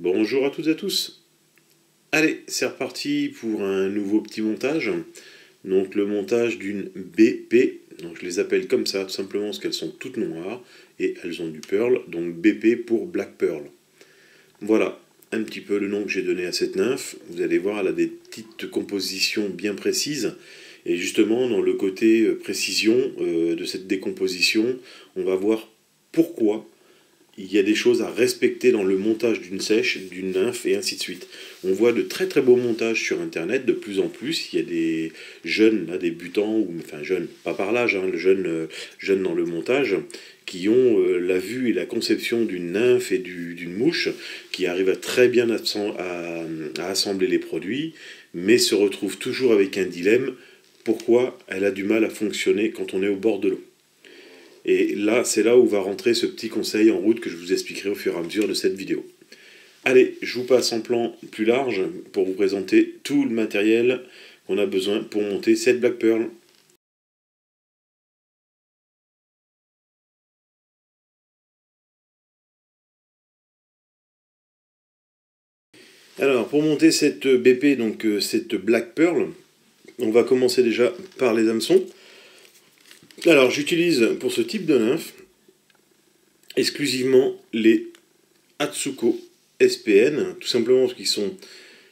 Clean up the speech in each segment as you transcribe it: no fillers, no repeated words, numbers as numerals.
Bonjour à toutes et à tous. Allez, c'est reparti pour un nouveau petit montage. Donc le montage d'une BP. Donc je les appelle comme ça, tout simplement parce qu'elles sont toutes noires et elles ont du pearl. Donc BP pour Black Pearl. Voilà un petit peu le nom que j'ai donné à cette nymphe. Vous allez voir, elle a des petites compositions bien précises. Et justement, dans le côté précision de cette décomposition, on va voir pourquoi il y a des choses à respecter dans le montage d'une sèche, d'une nymphe et ainsi de suite. On voit de très très beaux montages sur internet de plus en plus. Il y a des jeunes, là, débutants, ou enfin jeunes, pas par l'âge, hein, jeunes dans le montage, qui ont la vue et la conception d'une nymphe et d'une mouche, qui arrivent à très bien à assembler les produits, mais se retrouvent toujours avec un dilemme. Pourquoi elle a du mal à fonctionner quand on est au bord de l'eau? Et là, c'est là où va rentrer ce petit conseil en route que je vous expliquerai au fur et à mesure de cette vidéo. Allez, je vous passe en plan plus large pour vous présenter tout le matériel qu'on a besoin pour monter cette Black Pearl. Alors, pour monter cette BP, donc cette Black Pearl, on va commencer déjà par les hameçons. Alors, j'utilise pour ce type de nymphe exclusivement les Atsuko SPN, tout simplement parce qu'ils sont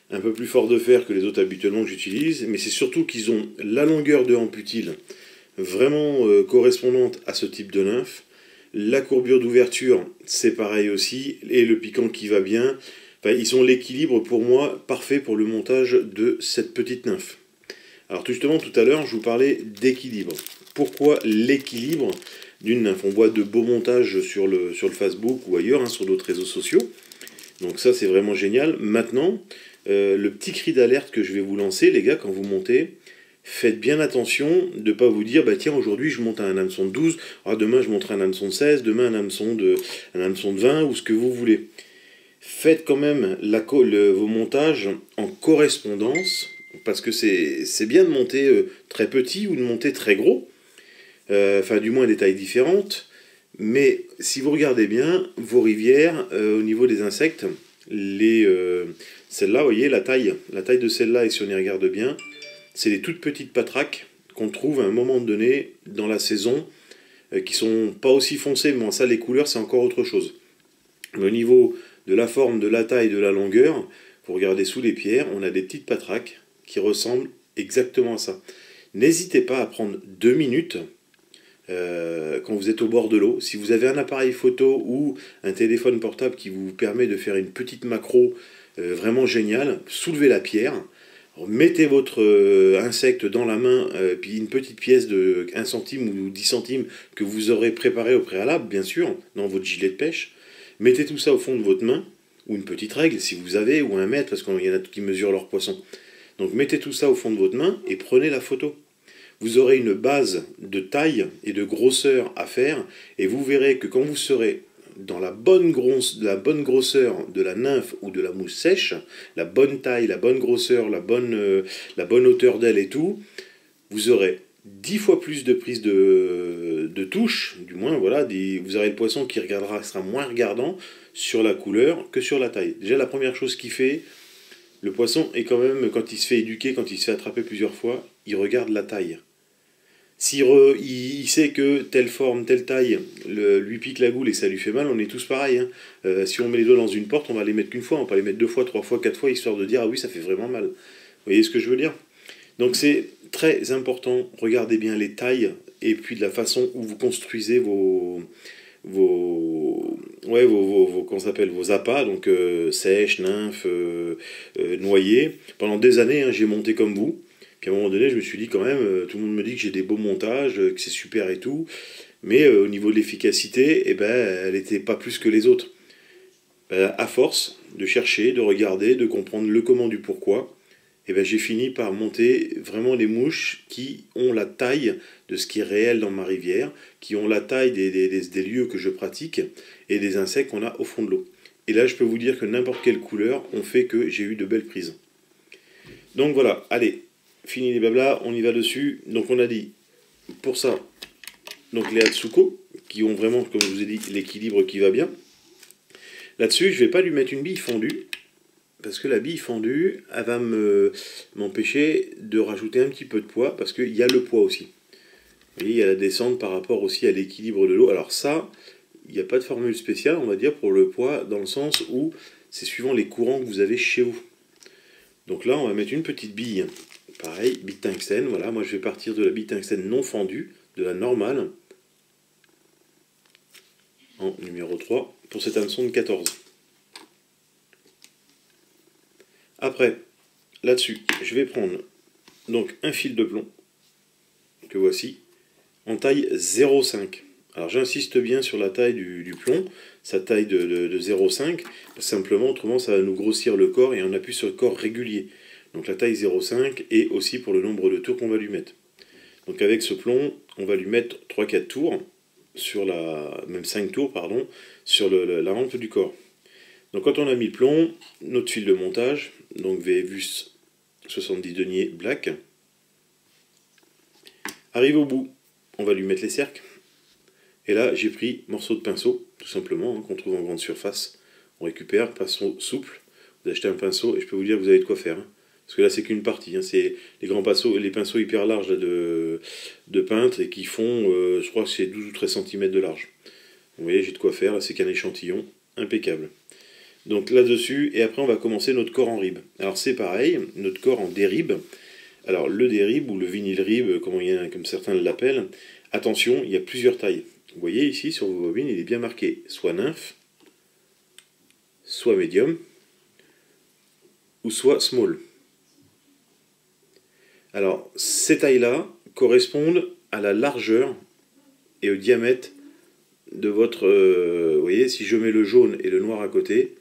un peu plus forts de fer que les autres habituellement que j'utilise, mais c'est surtout qu'ils ont la longueur de hampe utile vraiment correspondante à ce type de nymphe. La courbure d'ouverture, c'est pareil aussi, et le piquant qui va bien. Enfin, ils ont l'équilibre pour moi parfait pour le montage de cette petite nymphe. Alors justement, tout à l'heure, je vous parlais d'équilibre. Pourquoi l'équilibre d'une nymphe? On voit de beaux montages sur le Facebook ou ailleurs, hein, sur d'autres réseaux sociaux. Donc ça, c'est vraiment génial. Maintenant, le petit cri d'alerte que je vais vous lancer, les gars, quand vous montez, faites bien attention de ne pas vous dire, bah tiens, aujourd'hui je monte à un hameçon de 12, demain je monterai un hameçon de 16, demain un hameçon de 20, ou ce que vous voulez. Faites quand même vos montages en correspondance, parce que c'est bien de monter très petit ou de monter très gros, enfin du moins des tailles différentes, mais si vous regardez bien, vos rivières, au niveau des insectes, celle-là, vous voyez, la taille de celle-là, et si on y regarde bien, c'est des toutes petites patraques qu'on trouve à un moment donné dans la saison, qui sont pas aussi foncées, mais ça, les couleurs, c'est encore autre chose. Mais au niveau de la forme, de la taille, de la longueur, vous regardez sous les pierres, on a des petites patraques qui ressemblent exactement à ça. N'hésitez pas à prendre 2 minutes quand vous êtes au bord de l'eau. Si vous avez un appareil photo ou un téléphone portable qui vous permet de faire une petite macro vraiment géniale, soulevez la pierre, mettez votre insecte dans la main, puis une petite pièce de 1 centime ou 10 centimes que vous aurez préparé au préalable, bien sûr, dans votre gilet de pêche. Mettez tout ça au fond de votre main, ou une petite règle si vous avez, ou 1 mètre, parce qu'il y en a qui mesurent leur poisson. Donc mettez tout ça au fond de votre main et prenez la photo. Vous aurez une base de taille et de grosseur à faire, et vous verrez que quand vous serez dans la bonne grosseur de la nymphe ou de la mousse sèche, la bonne taille, la bonne grosseur, la bonne hauteur d'aile et tout, vous aurez 10 fois plus de prise de touche, du moins, voilà, vous aurez le poisson qui sera moins regardant sur la couleur que sur la taille. Déjà, la première chose qu'il fait, le poisson est quand même, quand il se fait éduquer, quand il se fait attraper plusieurs fois, il regarde la taille. Si il sait que telle forme, telle taille lui pique la goule et ça lui fait mal, on est tous pareils. Hein. Si on met les doigts dans une porte, on va les mettre qu'une fois, on va pas les mettre 2 fois, 3 fois, 4 fois, histoire de dire ah oui, ça fait vraiment mal. Vous voyez ce que je veux dire? Donc c'est très important, regardez bien les tailles et puis de la façon où vous construisez vos comment ça s'appelle, vos appâts, donc sèche, nymphe, noyé. Pendant des années, hein, j'ai monté comme vous. Puis à un moment donné, je me suis dit quand même, tout le monde me dit que j'ai des beaux montages, que c'est super et tout, mais au niveau de l'efficacité, eh ben, elle n'était pas plus que les autres. À force de chercher, de regarder, de comprendre le comment du pourquoi, eh ben, j'ai fini par monter vraiment les mouches qui ont la taille de ce qui est réel dans ma rivière, qui ont la taille des lieux que je pratique et des insectes qu'on a au fond de l'eau. Et là, je peux vous dire que n'importe quelle couleur ont fait que j'ai eu de belles prises. Donc voilà, allez, fini les blabla, on y va dessus. Donc on a dit, pour ça, donc les Atsuko, qui ont vraiment, comme je vous ai dit, l'équilibre qui va bien. Là-dessus, je ne vais pas lui mettre une bille fendue, parce que la bille fendue, elle va m'empêcher de rajouter un petit peu de poids, parce qu'il y a le poids aussi. Vous voyez, il y a la descente par rapport aussi à l'équilibre de l'eau. Alors ça, il n'y a pas de formule spéciale, on va dire, pour le poids, dans le sens où c'est suivant les courants que vous avez chez vous. Donc là, on va mettre une petite bille, pareil, bille tungstène, voilà, moi je vais partir de la bille tungstène non fendue, de la normale, en numéro 3, pour cet hameçon de 14. Après, là-dessus, je vais prendre donc un fil de plomb, que voici, en taille 0,5. Alors j'insiste bien sur la taille du plomb, sa taille de 0,5, simplement autrement ça va nous grossir le corps et on appuie sur le corps régulier. Donc la taille 0,5 et aussi pour le nombre de tours qu'on va lui mettre. Donc avec ce plomb, on va lui mettre 3-4 tours, sur même 5 tours, pardon, sur la rampe du corps. Donc quand on a mis le plomb, notre fil de montage, donc VVus 70 deniers black, arrive au bout, on va lui mettre les cercles. Et là, j'ai pris morceau de pinceau, tout simplement, hein, qu'on trouve en grande surface. On récupère, pinceau souple. Vous achetez un pinceau et je peux vous dire que vous avez de quoi faire. Hein. Parce que là, c'est qu'une partie. Hein. C'est les grands pinceaux, les pinceaux hyper larges là, de peintre et qui font, je crois que c'est 12 ou 13 cm de large. Vous voyez, j'ai de quoi faire. Là, c'est qu'un échantillon impeccable. Donc là-dessus, et après, on va commencer notre corps en rib. Alors c'est pareil, notre corps en dérib. Alors le dérib ou le vinyle rib, comme certains l'appellent, attention, il y a plusieurs tailles. Vous voyez ici sur vos bobines, il est bien marqué soit nymphe, soit médium, ou soit small. Alors ces tailles-là correspondent à la largeur et au diamètre de votre... vous voyez, si je mets le jaune et le noir à côté,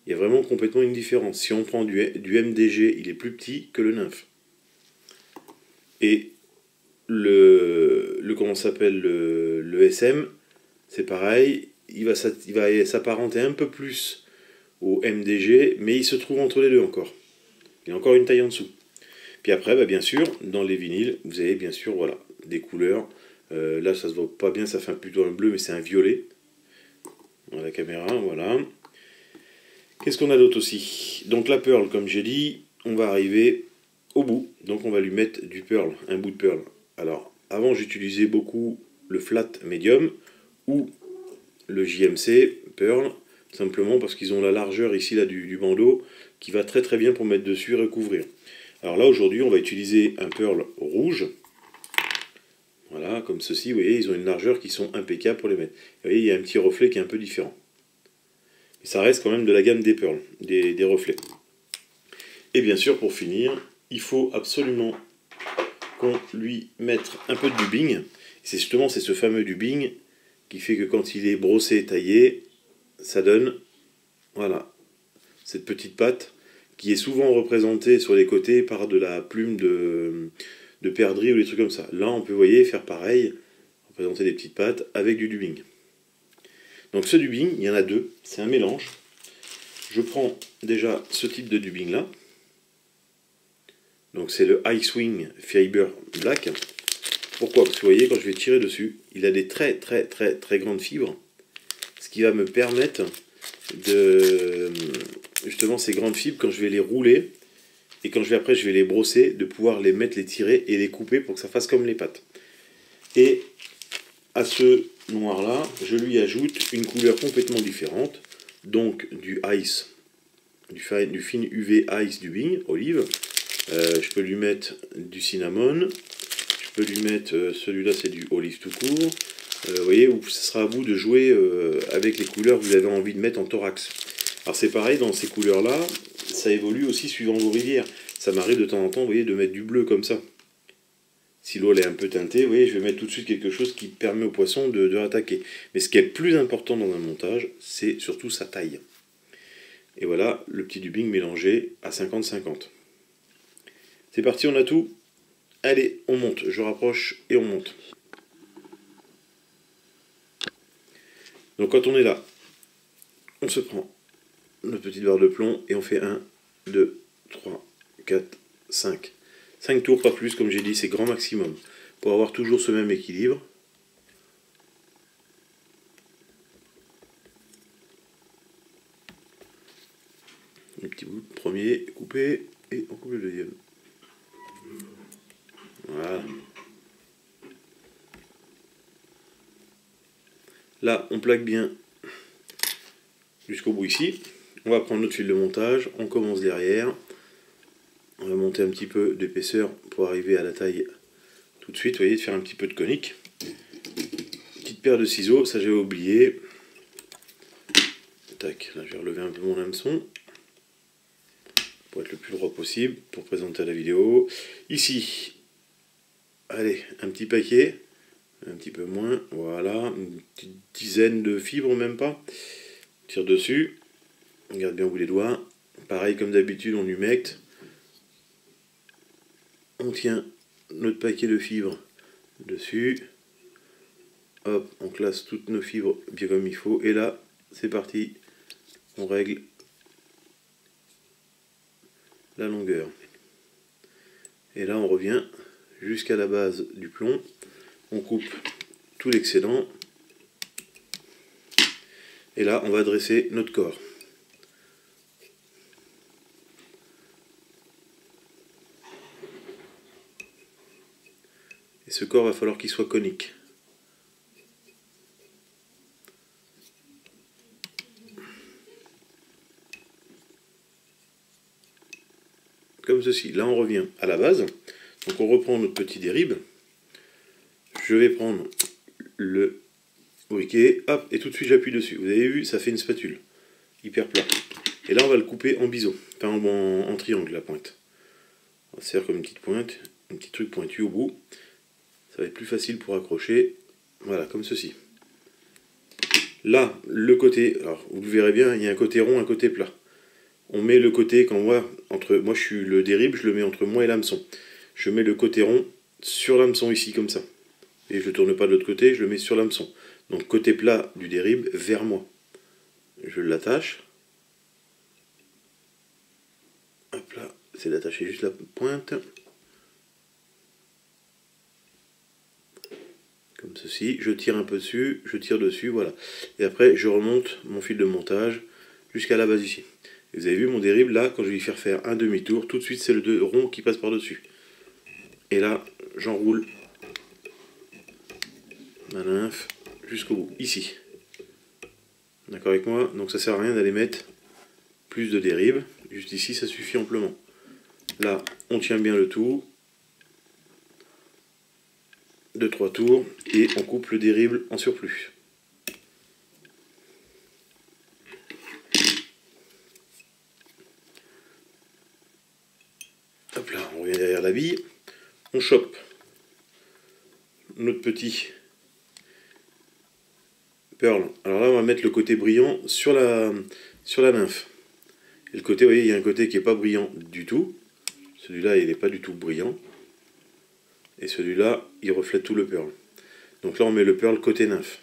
il y a vraiment complètement une différence. Si on prend du MDG, il est plus petit que le nymphe. Et comment s'appelle le SM, c'est pareil, il va s'apparenter un peu plus au MDG, mais il se trouve entre les deux encore. Il y a encore une taille en dessous. Puis après, bah, bien sûr, dans les vinyles, vous avez bien sûr voilà, des couleurs. Là, ça se voit pas bien, ça fait plutôt un bleu, mais c'est un violet. Dans la caméra, voilà. Qu'est-ce qu'on a d'autre aussi? Donc la pearl, comme j'ai dit, on va arriver au bout. Donc on va lui mettre du pearl, un bout de pearl. Alors, avant, j'utilisais beaucoup le flat medium ou le JMC pearl, simplement parce qu'ils ont la largeur ici là du bandeau qui va très très bien pour mettre dessus et recouvrir. Alors là, aujourd'hui, on va utiliser un pearl rouge. Voilà, comme ceci, vous voyez, ils ont une largeur qui sont impeccables pour les mettre. Vous voyez, il y a un petit reflet qui est un peu différent. Mais ça reste quand même de la gamme des pearls, des reflets. Et bien sûr, pour finir, il faut absolument qu'on lui mette un peu de dubbing. C'est justement ce fameux dubbing qui fait que quand il est brossé, taillé, ça donne, voilà, cette petite patte qui est souvent représentée sur les côtés par de la plume de perdrix ou des trucs comme ça. Là, on peut, vous voyez, faire pareil, représenter des petites pattes avec du dubbing. Donc ce dubbing, il y en a deux, c'est un mélange. Je prends déjà ce type de dubbing là. Donc c'est le Icewing Fiber Black. Pourquoi? Parce que vous voyez, quand je vais tirer dessus, il a des très très très très grandes fibres. Ce qui va me permettre de, justement, ces grandes fibres, quand je vais les rouler, et quand après je vais les brosser, de pouvoir les mettre, les tirer et les couper pour que ça fasse comme les pattes. Et à ce noir là, je lui ajoute une couleur complètement différente, donc du ice, du fine UV ice dubbing, olive. Je peux lui mettre du cinnamon, je peux lui mettre, celui-là c'est du olive tout court. Vous voyez, ce sera à vous de jouer avec les couleurs que vous avez envie de mettre en thorax. Alors c'est pareil, dans ces couleurs là, ça évolue aussi suivant vos rivières. Ça m'arrive de temps en temps, vous voyez, de mettre du bleu comme ça. Si l'eau est un peu teintée, vous voyez, je vais mettre tout de suite quelque chose qui permet au poisson de attaquer. Mais ce qui est le plus important dans un montage, c'est surtout sa taille. Et voilà, le petit dubbing mélangé à 50-50. C'est parti, on a tout. Allez, on monte. Je rapproche et on monte. Donc quand on est là, on se prend notre petite barre de plomb et on fait 1, 2, 3, 4, 5. 5 tours, pas plus, comme j'ai dit, c'est grand maximum. Pour avoir toujours ce même équilibre. Un petit bout, premier coupé, et on coupe le deuxième. Voilà. Là, on plaque bien jusqu'au bout ici. On va prendre notre fil de montage, on commence derrière. On va monter un petit peu d'épaisseur pour arriver à la taille tout de suite, vous voyez, de faire un petit peu de conique. Petite paire de ciseaux, ça j'avais oublié. Tac, là je vais relever un peu mon hameçon pour être le plus droit possible pour présenter la vidéo. Ici, allez, un petit paquet, un petit peu moins, voilà, une petite dizaine de fibres, même pas. Tire dessus, on garde bien au bout des doigts. Pareil comme d'habitude, on humecte. On tient notre paquet de fibres dessus. Hop, on classe toutes nos fibres bien comme il faut. Et là, c'est parti. On règle la longueur. Et là, on revient jusqu'à la base du plomb. On coupe tout l'excédent. Et là, on va dresser notre corps. Et ce corps, va falloir qu'il soit conique. Comme ceci. Là, on revient à la base. Donc, on reprend notre petit déribe. Je vais prendre le briquet, hop, et tout de suite, j'appuie dessus. Vous avez vu, ça fait une spatule. Hyper plat. Et là, on va le couper en biseau. Enfin, en triangle, la pointe. On va se faire comme une petite pointe, un petit truc pointu au bout. Ça va être plus facile pour accrocher. Voilà, comme ceci. Là, le côté, alors vous le verrez bien, il y a un côté rond, un côté plat. On met le côté, quand moi je suis le déribe, je le mets entre moi et l'hameçon. Je mets le côté rond sur l'hameçon ici, comme ça. Et je ne tourne pas de l'autre côté, je le mets sur l'hameçon. Donc côté plat du déribe vers moi. Je l'attache. Hop là, c'est d'attacher juste la pointe. Comme ceci, je tire un peu dessus, je tire dessus, voilà. Et après, je remonte mon fil de montage jusqu'à la base ici. Et vous avez vu mon dérive, là, quand je vais lui faire faire un demi-tour, tout de suite, c'est le rond qui passe par-dessus. Et là, j'enroule ma nymphe jusqu'au bout, ici. D'accord avec moi? Donc ça sert à rien d'aller mettre plus de dérive. Juste ici, ça suffit amplement. Là, on tient bien le tout. 2-3 tours et on coupe le dérible en surplus. Hop là, on revient derrière la bille, on chope notre petit pearl. Alors là, on va mettre le côté brillant sur la nymphe. Et le côté, vous voyez, il y a un côté qui n'est pas brillant du tout. Celui-là, il n'est pas du tout brillant. Et celui-là, il reflète tout le pearl. Donc là, on met le pearl côté nymphe.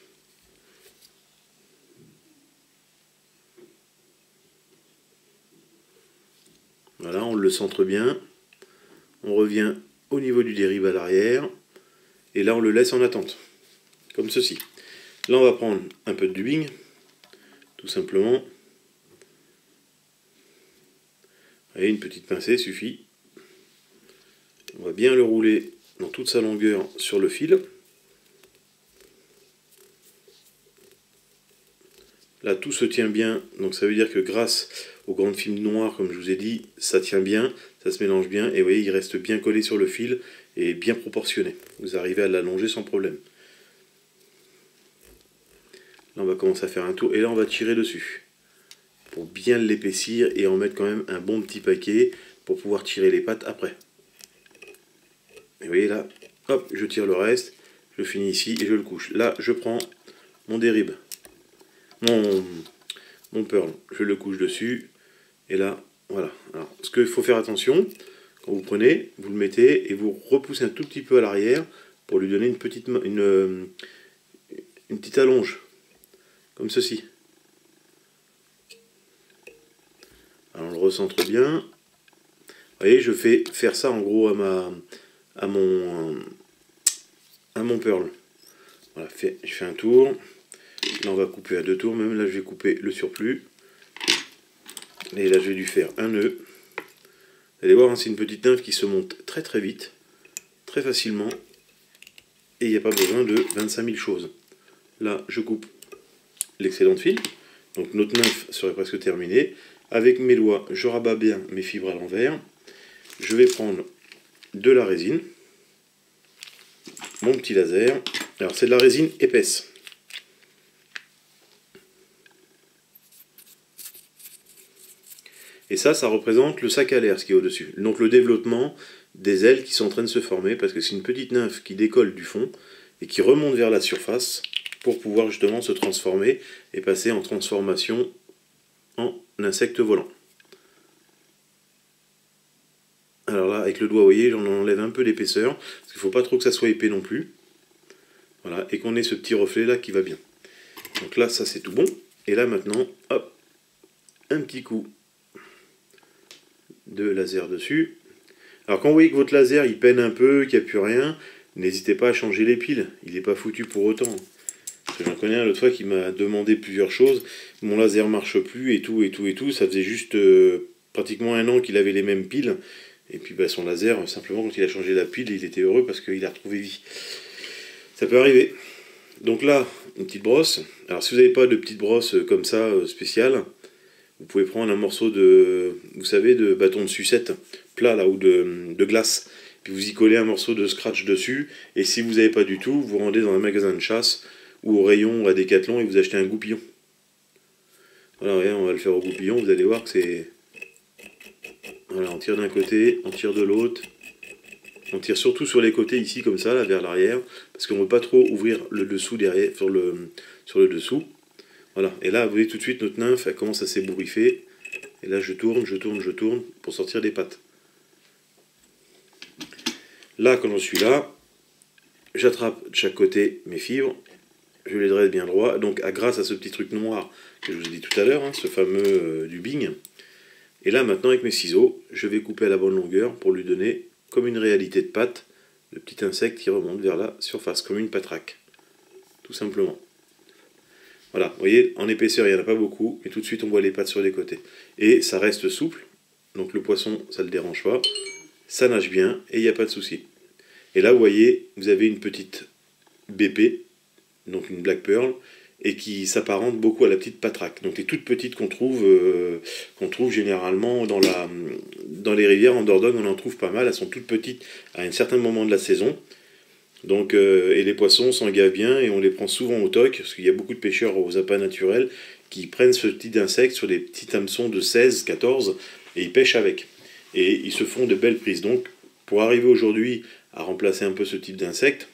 Voilà, on le centre bien. On revient au niveau du dérive à l'arrière. Et là, on le laisse en attente. Comme ceci. Là, on va prendre un peu de dubbing. Tout simplement. Et une petite pincée suffit. On va bien le rouler dans toute sa longueur sur le fil. Là, tout se tient bien, donc ça veut dire que grâce aux grandes films noires, comme je vous ai dit, ça tient bien, ça se mélange bien, et vous voyez, il reste bien collé sur le fil et bien proportionné. Vous arrivez à l'allonger sans problème. Là, on va commencer à faire un tour, et là, on va tirer dessus, pour bien l'épaissir et en mettre quand même un bon petit paquet, pour pouvoir tirer les pattes après. Et vous voyez là, hop, je tire le reste, je finis ici et je le couche. Là, je prends mon déribe, mon pearl, je le couche dessus, et là, voilà. Alors, ce qu'il faut faire attention, quand vous prenez, vous le mettez et vous repoussez un tout petit peu à l'arrière pour lui donner une petite allonge, comme ceci. Alors, on le recentre bien. Vous voyez, je fais faire ça en gros à mon pearl. Voilà, je fais un tour. Là, on va couper à 2 tours. Même là, je vais couper le surplus. Et là, je vais lui faire un nœud. Vous allez voir, hein, c'est une petite nymphe qui se monte très très vite, très facilement. Et il n'y a pas besoin de 25 000 choses. Là, je coupe l'excédent de fil. Donc notre nymphe serait presque terminée. Avec mes doigts, je rabats bien mes fibres à l'envers. Je vais prendre de la résine. Mon petit laser. Alors c'est de la résine épaisse. Et ça représente le sac à l'air, ce qui est au-dessus. Donc le développement des ailes qui sont en train de se former, parce que c'est une petite nymphe qui décolle du fond et qui remonte vers la surface pour pouvoir justement se transformer et passer en transformation en insecte volant. Alors là, avec le doigt, vous voyez, j'en enlève un peu d'épaisseur, parce qu'il ne faut pas trop que ça soit épais non plus. Voilà, et qu'on ait ce petit reflet là qui va bien. Donc là, ça c'est tout bon. Et là maintenant, hop, un petit coup de laser dessus. Alors quand vous voyez que votre laser il peine un peu, qu'il n'y a plus rien, n'hésitez pas à changer les piles. Il n'est pas foutu pour autant. J'en connais un l'autre fois qui m'a demandé plusieurs choses. Mon laser marche plus et tout et tout et tout. Ça faisait juste pratiquement un an qu'il avait les mêmes piles. Et puis bah, son laser, simplement quand il a changé la pile, il était heureux parce qu'il a retrouvé vie. Ça peut arriver. Donc là, une petite brosse. Alors si vous n'avez pas de petite brosse comme ça, spéciale, vous pouvez prendre un morceau de, vous savez, de bâton de sucette plat là, ou de glace. Puis vous y collez un morceau de scratch dessus. Et si vous n'avez pas du tout, vous rendez dans un magasin de chasse ou au rayon ou à Decathlon et vous achetez un goupillon. Voilà, regarde, on va le faire au goupillon. Vous allez voir que c'est... Voilà, on tire d'un côté, on tire de l'autre. On tire surtout sur les côtés ici, comme ça, là, vers l'arrière. Parce qu'on ne veut pas trop ouvrir le dessous derrière, sur le dessous. Voilà, et là, vous voyez tout de suite, notre nymphe, elle commence à s'ébouriffer. Et là, je tourne pour sortir des pattes. Là, quand j'en suis là, j'attrape de chaque côté mes fibres, je les dresse bien droit. Donc, grâce à ce petit truc noir que je vous ai dit tout à l'heure, hein, ce fameux du Bing. Et là, maintenant, avec mes ciseaux, je vais couper à la bonne longueur pour lui donner, comme une réalité de patte, le petit insecte qui remonte vers la surface, comme une patraque. Tout simplement. Voilà, vous voyez, en épaisseur, il n'y en a pas beaucoup, et tout de suite, on voit les pattes sur les côtés. Et ça reste souple, donc le poisson, ça ne le dérange pas, ça nage bien, et il n'y a pas de souci. Et là, vous voyez, vous avez une petite BP, donc une Black Pearl, et qui s'apparente beaucoup à la petite patraque. Donc les toutes petites qu'on trouve généralement dans les rivières en Dordogne, on en trouve pas mal, elles sont toutes petites à un certain moment de la saison. Donc, et les poissons s'en gavent bien et on les prend souvent au toc, parce qu'il y a beaucoup de pêcheurs aux appâts naturels qui prennent ce type d'insectes sur des petits hameçons de 16, 14 et ils pêchent avec. Et ils se font de belles prises. Donc, pour arriver aujourd'hui à remplacer un peu ce type d'insectes,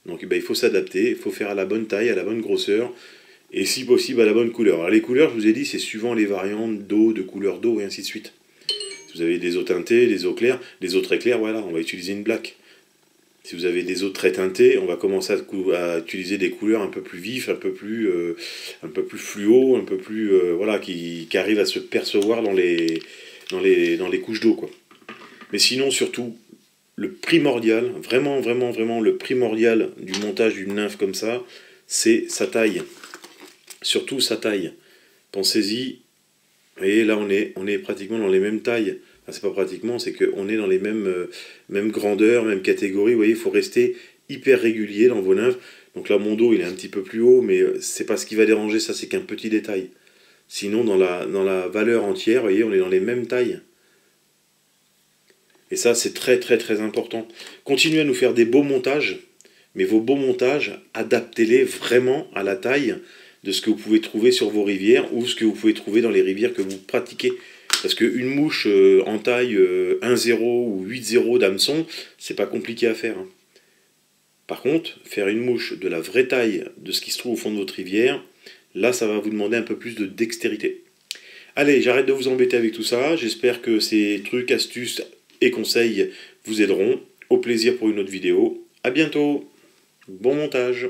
donc il faut s'adapter, il faut faire à la bonne taille, à la bonne grosseur et si possible à la bonne couleur. Alors les couleurs, je vous ai dit, c'est suivant les variantes d'eau, de couleur d'eau et ainsi de suite. Si vous avez des eaux teintées, des eaux claires, des eaux très claires, voilà, on va utiliser une black. Si vous avez des eaux très teintées, on va commencer à utiliser des couleurs un peu plus vives, un peu plus fluo, un peu plus voilà, qui arrivent à se percevoir dans les couches d'eau, quoi. Mais sinon, surtout, le primordial, vraiment le primordial du montage d'une nymphe comme ça, c'est sa taille. Surtout sa taille. Pensez-y. Vous voyez, là, on est pratiquement dans les mêmes tailles. Enfin, c'est pas pratiquement, c'est qu'on est dans les mêmes grandeurs, mêmes catégories. Vous voyez, il faut rester hyper régulier dans vos nymphes. Donc là, mon dos, il est un petit peu plus haut, mais c'est pas ce qui va déranger, ça, c'est qu'un petit détail. Sinon, dans la valeur entière, vous voyez, on est dans les mêmes tailles. Et ça, c'est très important. Continuez à nous faire des beaux montages, mais vos beaux montages, adaptez-les vraiment à la taille de ce que vous pouvez trouver sur vos rivières ou ce que vous pouvez trouver dans les rivières que vous pratiquez. Parce qu'une mouche en taille 1,0 ou 8,0 d'hameçon, c'est pas compliqué à faire. Par contre, faire une mouche de la vraie taille de ce qui se trouve au fond de votre rivière, là, ça va vous demander un peu plus de dextérité. Allez, j'arrête de vous embêter avec tout ça. J'espère que ces trucs, astuces et conseils vous aideront. Au plaisir pour une autre vidéo. À bientôt. Bon montage.